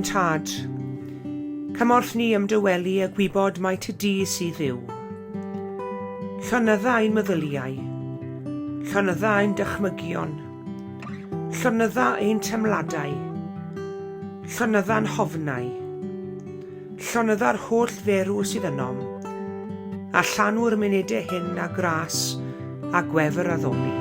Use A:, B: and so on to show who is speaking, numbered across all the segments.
A: ein tad. Cymorth ni am dywelu a gwybod mai ty di sydd ddiw. Llonydda ein meddyliau, llonydda ein dychmygion, llonydda ein temladau, llonydda'n hofnau, llonydda'r holl ferw sydd ynom, a llanw'r munudau hyn a gras a gwefr a ddoni.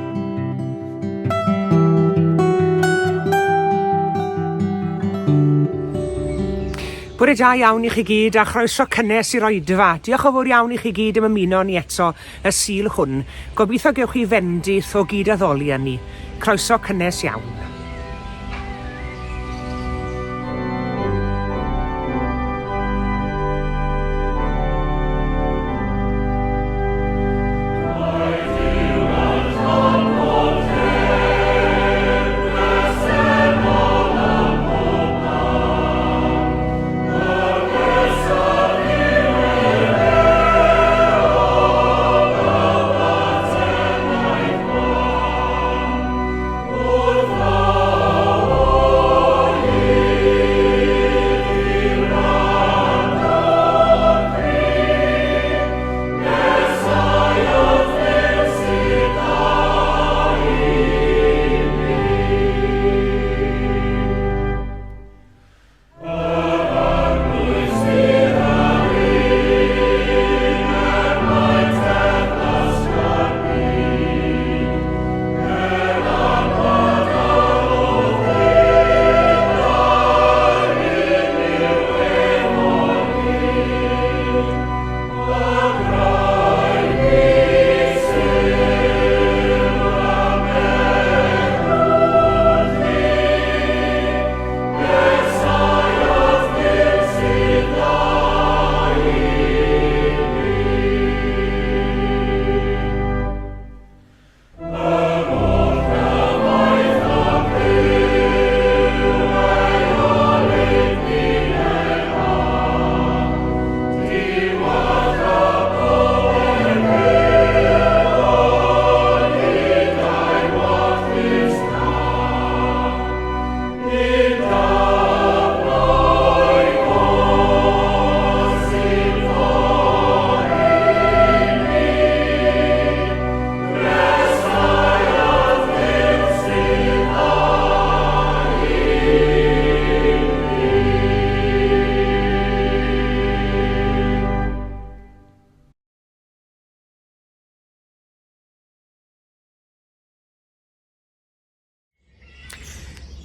A: Bore da iawn i chi gyd a chroeso cynnes i'r oedfa. Diolch yn fawr iawn i chi gyd am ymuno ni eto y sil hwn. Gobeithio gewch chi fendith o gyd addoli â ni. Croeso cynnes iawn.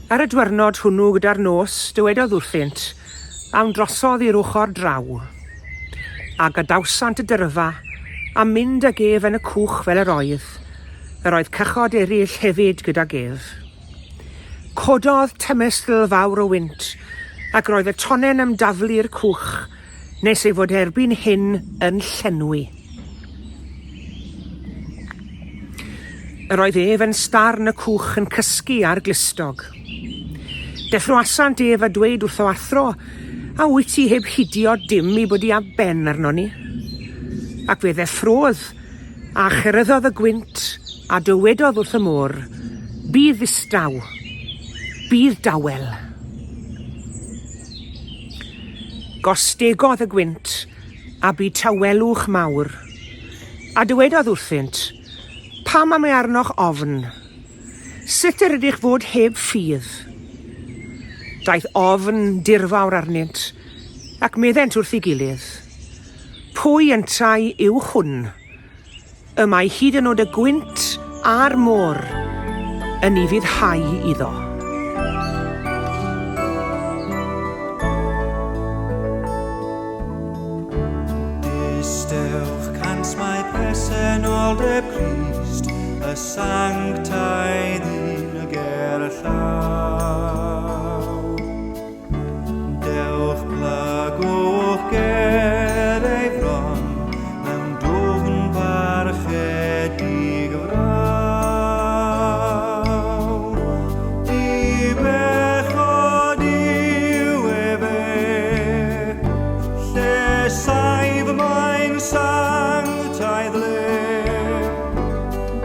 A: Ar y dwyrnod hwnnw gyda'r nos, dywedodd wrthynt, awn drosodd i'r ochr draw. A gadawsant y dyrfa, a mynd ag ef yn y cwch fel yr oedd cychod eraill hefyd gydag ef. Cododd temestl fawr o wynt, ac roedd y tonen am daflu'r cwch, nes ei fod erbyn hyn yn llenwi. Roedd ef yn starn y cwch yn cysgu ar glistog. Deffroasant ef a dweud wrtho athro, a wyt ti heb hidio dim i bod i a ben arno ni. Ac fe ddeffrodd, a chyrryddodd y gwynt, a dywedodd wrth y môr, bydd ddistaw, bydd dawel. Gostegodd y gwynt, a byd tawelwch mawr, a dywedodd wrthynt, pam am ei arnoch ofn? Sut yr ydych fod heb ffydd? Daeth ofn dirfawr arnynt, ac meddent wrth ei gilydd. Pwy yntai yw hwn? Y mae hyd yn oed y gwynt a'r môr yn ei fyddhau iddo.
B: Distewch cant mae presenoldeb Crist, y sanctaidd un y ger llaw. Dewch plagwch ger ei fron, mewn dwfn farchedig frawr. Di bechod yw e fe, lle saif mae'n sanctaidd le.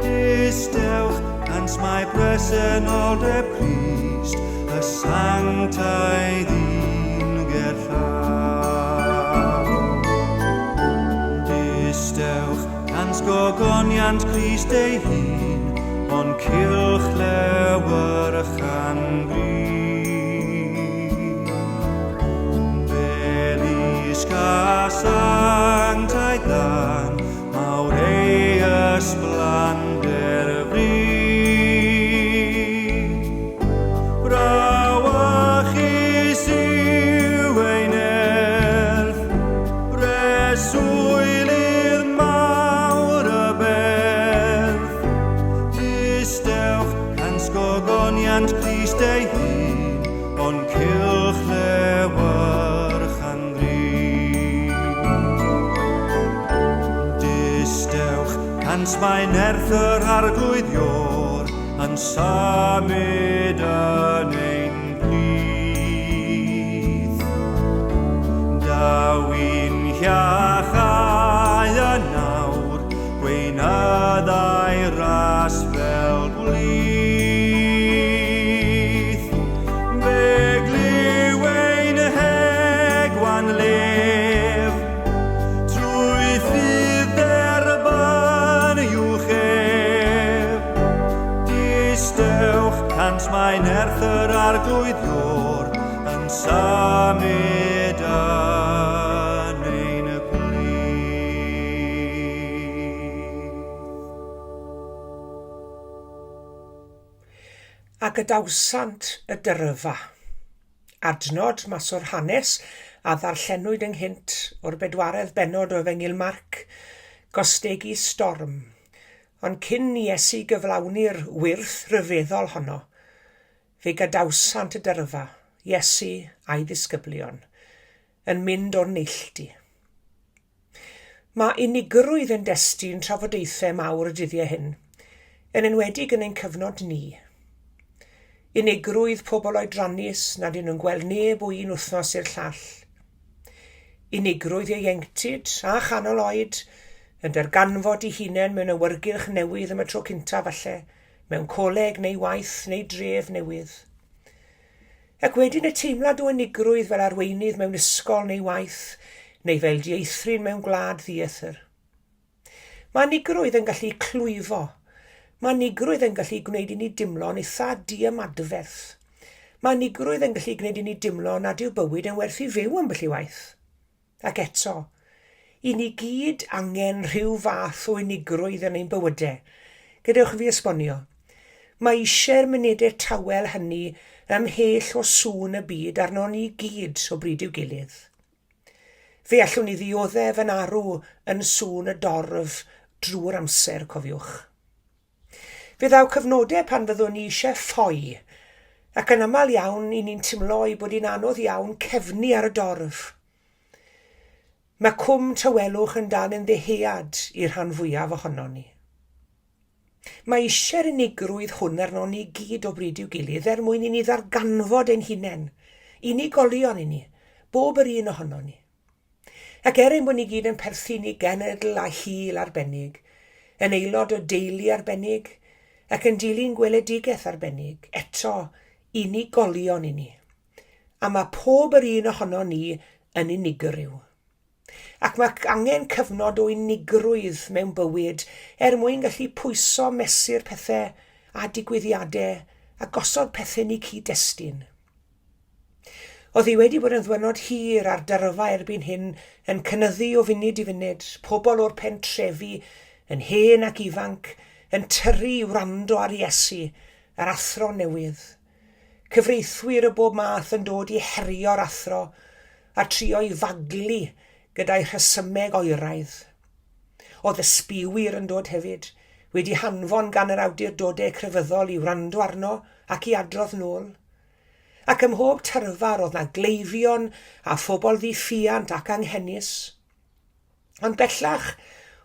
B: Distewch ans mae presenoldeb Crist, y sanctaidd un. gogoniant Christ ei hun, ond cylch lewer y changri. Belis gasang taiddan, mawr ei ysblander fri. Brawach is yw ein erth, breswylydd mawr y berth. Distewch hans gogoniant Christ ei hun, ond cylch lewer changri. Distewch hans mae'n erth yr arglwyddior, yn symud yn ein plith. Dawyn hiachau yn nawr, gweinyddau ras fel gwlith. Beglyw ein hegwan lef, trwy ffydd erbyn i'w chef. Distewch hans mae'n erth yr arglwyddior, yn symud yn ein plith.
A: A gadawsant y dyrfa. Adnod mas o'r hanes a ddarllenwyd ynghynt o'r bedwaredd bennod o Efengyl Marc, gostegi storm. Ond cyn i Iesu gyflawni'r wyrth rhyfeddol honno, fe gadawsant y dyrfa, Iesu a'i ddisgyblion, yn mynd o'r neilltu. Mae unigrwydd yn destun trafodaethau mawr y dyddiau hyn, yn enwedig yn ein cyfnod ni. Unigrwydd pobl oedrannus nad ydyn nhw'n gweld neb o un wythnos i'r llall. Unigrwydd ieuenctid a chanol oed yn darganfod ei hunain mewn awyrgylch newydd am y tro cyntaf falle, mewn coleg neu waith neu dref newydd. Ac wedyn y teimlad o unigrwydd fel arweinydd mewn ysgol neu waith, neu fel dieithrin mewn gwlad ddiethyr. Mae unigrwydd yn gallu clwyfo. Mae unigrwydd yn gallu gwneud i ni dimlo'n eitha diamadferth. Mae unigrwydd yn gallu gwneud i ni dimlo nad yw bywyd yn werth i fyw ambell i waith. Ac eto, i ni gyd angen rhyw fath o unigrwydd yn ein bywydau. Gadewch fi esbonio. Mae eisiau'r munudau tawel hynny ymhell o sŵn y byd arno ni gyd o bryd i'w gilydd. Fe allwn ni ddioddef yn arw yn sŵn y dorf drwy'r amser, cofiwch. Fe ddaw cyfnodau pan fyddwn ni eisiau ffoi, ac yn aml iawn i ni'n teimlo i bod hi'n anodd iawn cefnu ar y dorf. Mae cwm tawelwch yn dal yn ddeheuad i'r rhan fwyaf ohono ni. Mae eisiau'r unigrwydd hwn arno ni gyd o bryd i'w gilydd mwyn i ni ddarganfod ein hunain, unigolion i ni, bob yr un ohono ni. Ac bod ni gyd yn perthyn i genedl a hil arbennig, yn aelod o deulu arbennig, ac yn dilyn gweledigaeth arbennig, eto unigolion i ni. A mae pob yr un ohono ni yn unigryw. Ac mae angen cyfnod o unigrwydd mewn bywyd mwyn gallu pwyso mesur pethau a digwyddiadau a gosod pethau ni cyd-destun. Oedd hi wedi bod yn ddwyrnod hir ar dyrfa erbyn hyn yn cynyddu o funud i funud, pobl o'r pentrefi, yn hen ac ifanc, yn tyrru i wrando ar Iesu, yr athro newydd. Cyfreithwyr y bob math yn dod i herio'r athro a trio i faglu gyda'i rhesymeg oeraidd. Oedd ysbiwyr yn dod hefyd, wedi hanfon gan yr awdurdodau crefyddol i wrando arno ac i adrodd nôl. Ac ym mhob tyrfar oedd na gleifion a phobl ddiffiant ac anghennus. Ond bellach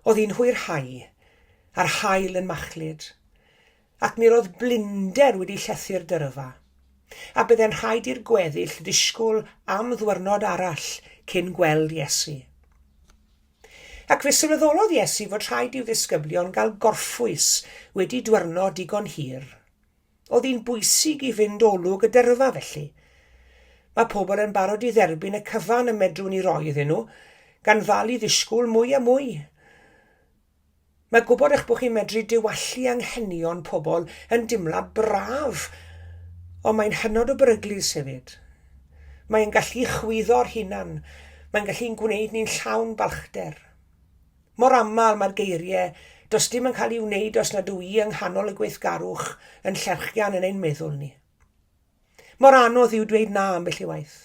A: oedd hi'n hwyrhau, a'r haul yn machlyd, ac mi roedd blinder wedi llethu'r dyrfa, a byddai'n rhaid i'r gweddill disgwyl am ddwyrnod arall cyn gweld Iesu. Ac fe sylweddolodd Iesu fod rhaid i'w ddisgyblion gael gorffwys wedi dwyrnod digon hir. Oedd hi'n bwysig i fynd olwg y dyrfa felly. Mae pobl yn barod i dderbyn y cyfan y medrwn i roi iddyn nhw, gan ddal i ddisgwyl mwy a mwy. Mae gwybod eich bod chi'n medru diwallu anghenion pobl yn dimlad braf, ond mae'n hynod o beryglus hefyd. Mae'n gallu chwyddo'r hunan, mae'n gallu'n gwneud ni'n llawn balchder. Mor aml mae'r geiriau, does dim yn cael ei wneud os nad yw i yng nghanol y gweithgarwch yn llerchian yn ein meddwl ni. Mor anodd yw dweud na ambell i waith.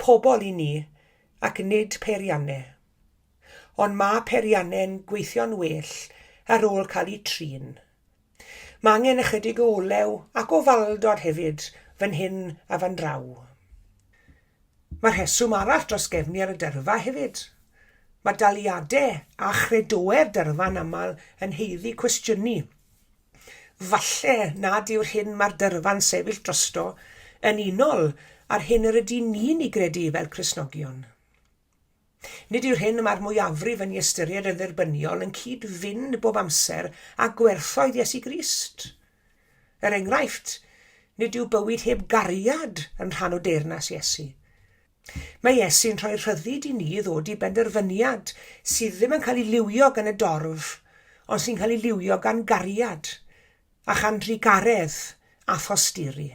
A: Pobol i ni, ac nid peiriannau. Ond mae peiriannau'n gweithio'n well ar ôl cael ei trin. Mae angen ychydig o olew ac o faldod hefyd fan hyn a fan draw. Mae'r rheswm arall dros gefni ar y dyrfa hefyd. Mae daliadau a chredoau'r dyrfa'n aml yn heiddi cwestiynu. Falle nad yw'r hyn mae'r dyrfa'n sefyll drosto yn unol ar hyn yr ydy ni'n ei gredu fel Cristnogion. Nid yw'r hyn mae'r mwyafrif yn ei ystyried yn dderbyniol yn cyd-fynd bob amser â gwerthoedd Iesu Grist. Enghraifft, nid yw bywyd heb gariad yn rhan o deyrnas Iesu. Mae Iesu'n rhoi rhyddid i ni ddod i benderfyniad sydd ddim yn cael ei liwio gan y dorf, ond sy'n cael ei liwio gan gariad a chan drigaredd a thosturi.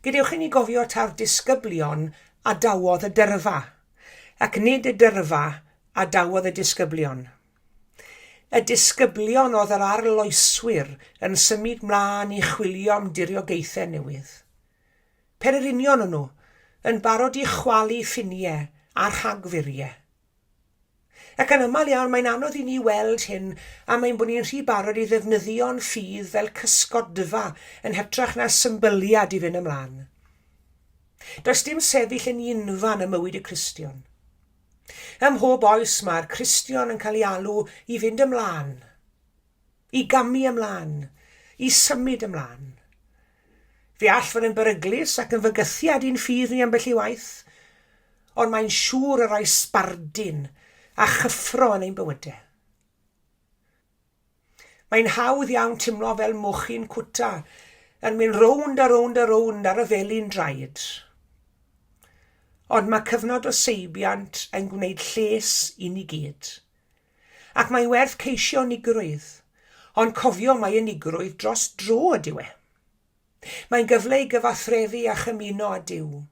A: Gadewch i ni gofio ta'r disgyblion a dawodd y dyrfa, ac nid y dyrfa a dawodd y disgyblion. Y disgyblion oedd yr arloeswyr yn symud mlaen i chwilio am diriogaethau newydd. Pererinion nhw, yn barod i chwalu ffiniau a rhagfuriau. Ac yn aml iawn mae'n anodd i ni weld hyn a mae'n bod ni'n rhy barod i ddefnyddio'n ffydd fel cysgodfa yn hytrach na symboliad i fynd ymlaen. Does dim sefyll yn unfan y mywyd y Cristion. Ym mhob oes mae'r Cristion yn cael ei alw i fynd ymlaen, i gamu ymlaen, i symud ymlaen. Fe all fod yn beryglus ac yn fygythiad i'n ffydd ni ambell i waith, ond mae'n siŵr y rhoi sbardun a chyffro yn ein bywydau. Mae'n hawdd iawn timlo fel mochyn cwta yn mynd rownd a rownd a rownd ar y felin draed. Ond mae cyfnod o seibiant yn gwneud lles i ni gyd. Ac mae'n werth ceisio Unigrwydd, ond cofio mae Unigrwydd dros dro ydyw e. Mae'n gyfle i gyfathrefu a chymuno â Duw,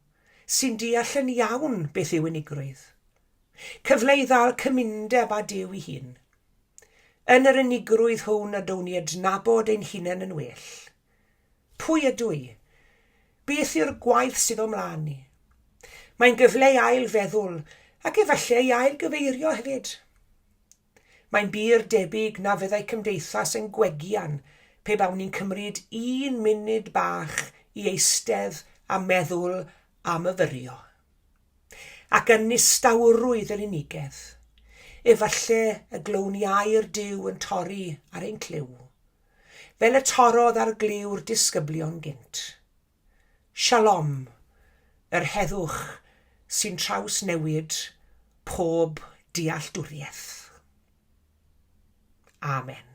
A: sy'n deall yn iawn beth yw Unigrwydd. Cyfle i ddal cymundeb â Duw ei hun. Yn yr Unigrwydd hwn ydw ni adnabod ein hunain yn well. Pwy ydw i? Beth yw'r gwaith sydd o mlaen ni? Mae'n gyfle i ail feddwl ac efallai i ail gyfeirio hefyd. Mae'n bur debyg na fyddai cymdeithas yn gwegian pe bawn ni'n cymryd 1 munud bach i eistedd a meddwl am yfyrio. Ac yn nistawrwydd yr unigedd, efallai y glowniau'r Duw yn torri ar ein cliw, fel y torodd ar gliw'r disgyblion gynt. Shalom, yr heddwch sy'n traws newid pob dealltwriaeth. Amen.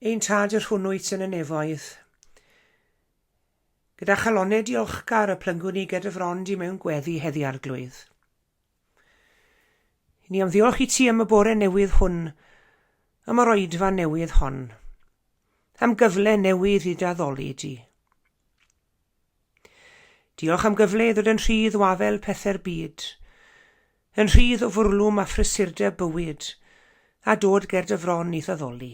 A: Ein tad yr hwnnwyt yn y nefoedd. Gyda chalonau diolchgar y plyngwn ni gyda frond i mewn gweddi heddi Arglwydd. Ni am ddiolch i ti am y bore newydd hwn, am yr oedfa newydd hon, am gyfle newydd i daddoli di. Diolch am gyfle i ddod yn rhydd wafel pethau'r byd, yn rhydd o fwrlwm a phrysurdeb bywyd, a dod ger dy fron i ddaddoli.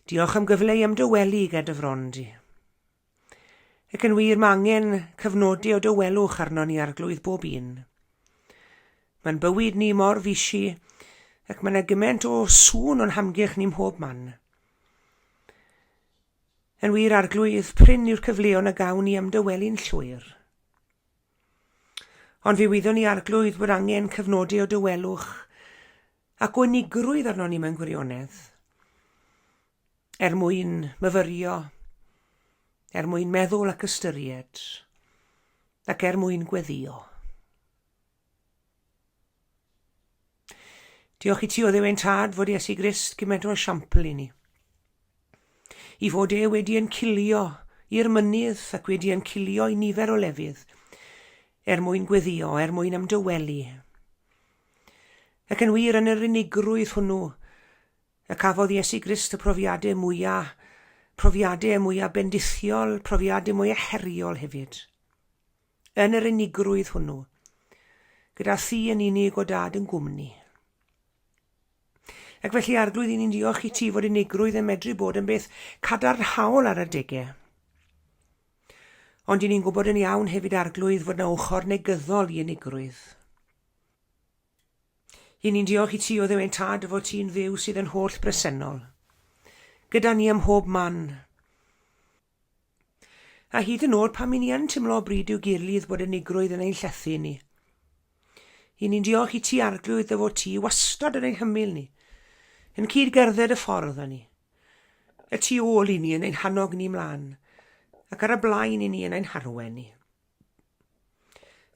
A: Diolch am gyfle i ymdywelu ger dy fron di. Ac yn wir mae angen cyfnodi o dywelwch arno ni Arglwydd bob un. Mae'n bywyd ni mor fisi, ac mae'n gymaint o sŵn o'n hamgylch ni mhob man. Yn wir Arglwydd, pryn yw'r cyfleon y gawn ni ymdywelu'n llwyr. Ond fi wyddwn ni Arglwydd bod angen cyfnodi o dywelwch ac o unigrwydd arno ni mewn gwirionedd. Mwyn myfyrio, mwyn meddwl ac ystyried, ac mwyn gweddio. Diolch i ti o ddew ein tad fod Iesu Grist gymaint o esiampl i ni. I fod wedi yn cilio i'r mynydd ac wedi yn cilio i nifer o lefydd, mwyn gweddio, mwyn ymdywelu. Ac yn wir yn yr unigrwydd hwnnw, y cafodd Iesu Grist y profiadau mwyaf bendithiol, profiadau mwyaf heriol hefyd. Yn yr unigrwydd hwnnw, gyda thi yn unig o dad yn gwmni. Ac felly Arglwydd, ni'n diolch i ti fod unigrwydd yn medru bod yn beth cadarnhaol ar adegau. Ond ni'n gwybod yn iawn hefyd Arglwydd fod yna ochr negyddol i unigrwydd. Ni'n diolch i ti o ddew ein tad fod ti'n ddew sydd yn holl bresennol. Gyda ni ym mhob man. A hyd yn oed pan ni yn tymlo bryd i'w gilydd bod unigrwydd yn ein llethu ni. Ni'n diolch i ti Arglwydd fod ti wastad yn ein hymyl ni. Yn cyd gerdded y ffordd â ni. Y tu ôl i ni yn ein hannog ni mlaen, ac ar y blaen i ni yn ein harwen ni.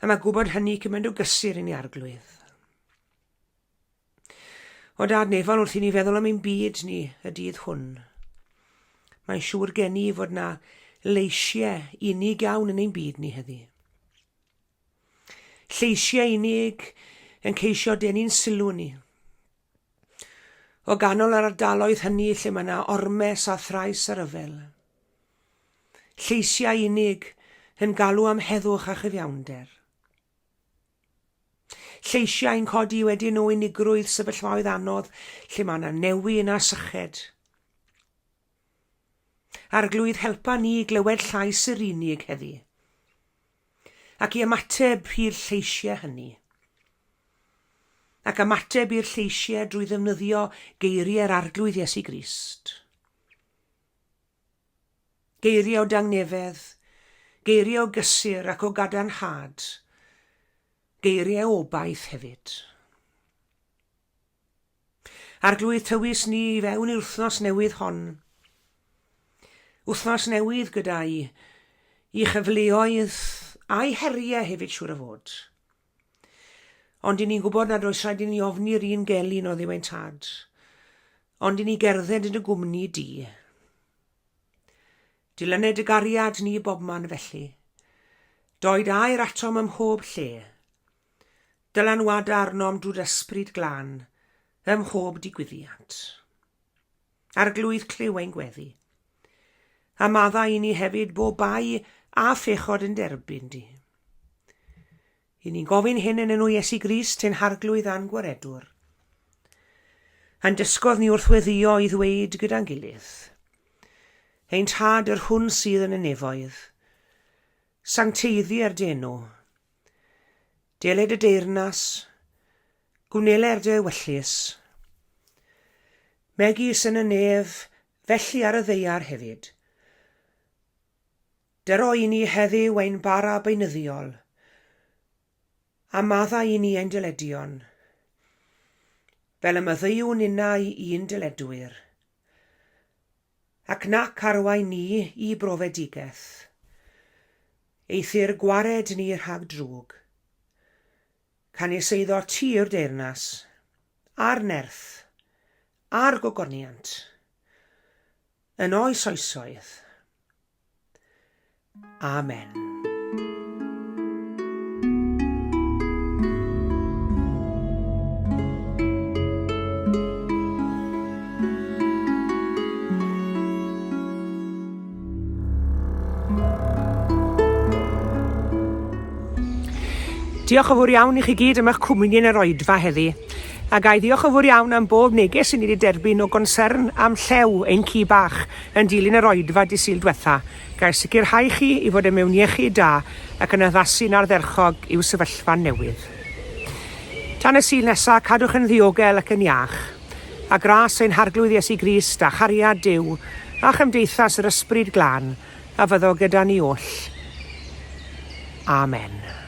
A: A mae gwybod hynny cymaint o gysur i ni Arglwydd. O dad nefal wrth i ni feddwl am ein byd ni y dydd hwn. Mae'n siŵr gen i fod na leisiau unig iawn yn ein byd ni heddi. Lleisiau unig yn ceisio denu'n sylw ni. O ganol yr ardaloedd hynny lle mae yna ormes a thrais a ryfel. Lleisiau unig yn galw am heddwch a chyfiawnder. Lleisiau yn codi wedyn o unigrwydd sefyllfaoedd anodd lle mae yna newyn a syched. Arglwydd, helpa ni glywed llais yr unig heddi, ac i ymateb i'r lleisiau hynny. Ac ymateb i'r lleisiau drwy ddefnyddio geiriau'r Arglwydd Iesu Grist. Geiriau o dangnefedd, geiriau o gysur ac o gadarnhad, geiriau o obaith hefyd. Arglwydd, tywys ni fewn i'r wythnos newydd hon. Wythnos newydd gyda i chyfleoedd a'i heriau hefyd siŵr o fod. Ond ni'n gwybod nad oes rhaid i ni ofni'r un gelyn o ddew ein tad. Ond ni gerdded yn y gwmni di. Dilyned y gariad ni bobman felly. Doed a'r atom ym mhob lle. Dylanwada arno am drwy'r ysbryd glân, ym mhob digwyddiad. Arglwydd cliw ein gweddi. A madda i ni hefyd bo bai a phechod yn derbyn di. Ni'n gofyn hyn yn enw Iesu Grist ein harglwydd a'n gwaredwr. A'n dysgodd ni wrthweddio i ddweud gyda'n gilydd. Ein tad yr hwn sydd yn y nefoedd. Sancteiddi ar denw. Deled y deyrnas. Gwneler dy wyllus. Megis yn y nef, felly ar y ddeiar hefyd. Dyro i ni heddiw ein bara beinyddiol. A madda i ni ein dyledion, fel y myddeiwn unna i un dyledwyr, ac nac arwain ni i brofedigaeth, eithir gwared ni rhag drwg, can eseiddo tir deyrnas, a'r nerth, a'r gogoniant, yn oes oesoedd. Amen. Diolch yn fawr iawn i chi gyd am eich cwmni yn yr oedfa heddi. A gai ddiolch yn fawr iawn am bob neges sy'n ni wedi derbyn o gonsern am llew ein ci bach yn dilyn yr oedfa di Sul diwetha. Gai sicrhau chi i fod yn mewn iechyd da ac yn addasu'n ardderchog i'w sefyllfa newydd. Tan y Sul nesaf, cadwch yn ddiogel ac yn iach. A gras ein harglwydd Iesu Grist a chariad Duw a chymdeithas yr ysbryd glân a fyddo gyda ni oll. Amen.